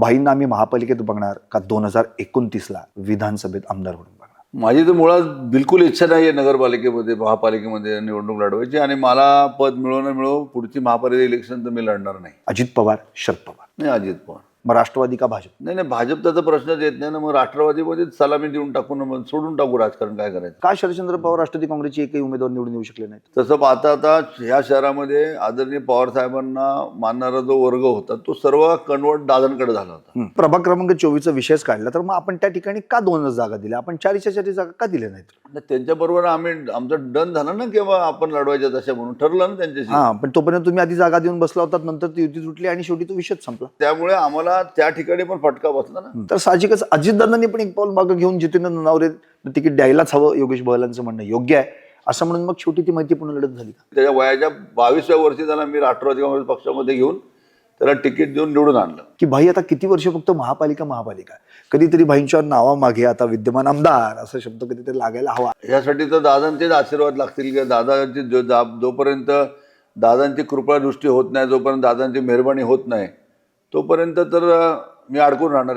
भाईंना आम्ही महापालिकेत बघणार का 2029ला विधानसभेत आमदार म्हणून बघणार? माझी तर मुळात बिलकुल इच्छा नाही आहे नगरपालिकेमध्ये महापालिकेमध्ये निवडणूक लढवायची, आणि मला पद मिळो न मिळो पुढची महापालिका इलेक्शन तर मी लढणार नाही. अजित पवार, शरद पवार, नाही अजित पवार. मग राष्ट्रवादी का भाजप? नाही नाही, भाजपचा तर प्रश्नच येत नाही ना. मग राष्ट्रवादीमध्ये सलामी देऊन टाकून मग सोडून टाकू राजकारण, काय करायचं. का शरदचंद्र पवार राष्ट्रवादी काँग्रेसचे एकही उमेदवार निवडून येऊ शकले नाहीत? तसं पाहता आता ह्या शहरामध्ये आदरणीय पवार साहेबांना मानणारा जो वर्ग होता तो सर्व कन्वर्ट दादांकडे झाला होता. प्रभाग क्रमांक 24चा विषयच काढला तर मग आपण त्या ठिकाणी का 2 जागा दिल्या? आपण 4च्या 4 जागा का दिल्या नाहीत? त्यांच्याबरोबर आमचं डन झालं ना, किंवा आपण लढवायच्या तशा म्हणून ठरलं ना त्यांच्याशी. हा, पण तोपर्यंत तुम्ही आधी जागा देऊन बसला होतात, नंतर ती युती तुटली आणि शेवटी तो विषयच संपला. त्यामुळे आम्हाला त्या ठिकाणी पण फटका बसला ना. तर साहजिकच अजितदादांनी पण एक पाऊल मागं घेऊन जितेंद्र ननावरे तिकीट द्यायलाच हवं, योगेश बहलांचं म्हणणं योग्य आहे असं म्हणून मग शेवटी ती मैत्रीपूर्ण लढत झाली का? त्याच्या वयाच्या 22व्या वर्षी त्याला मी राष्ट्रवादी काँग्रेस पक्षामध्ये घेऊन त्याला तिकीट देऊन निवडून आणलं. की भाई आता किती वर्ष फक्त महापालिका कधीतरी भाईंच्या नावामागे आता विद्यमान आमदार असा शब्द कधीतरी लागायला हवा. यासाठी तर दादांचेच आशीर्वाद लागतील की दादांची जोपर्यंत दादांची कृपा दृष्टी होत नाही, जोपर्यंत दादांची मेहरबानी होत नाही, तोपर्यंत तर मी अडकून राहणार.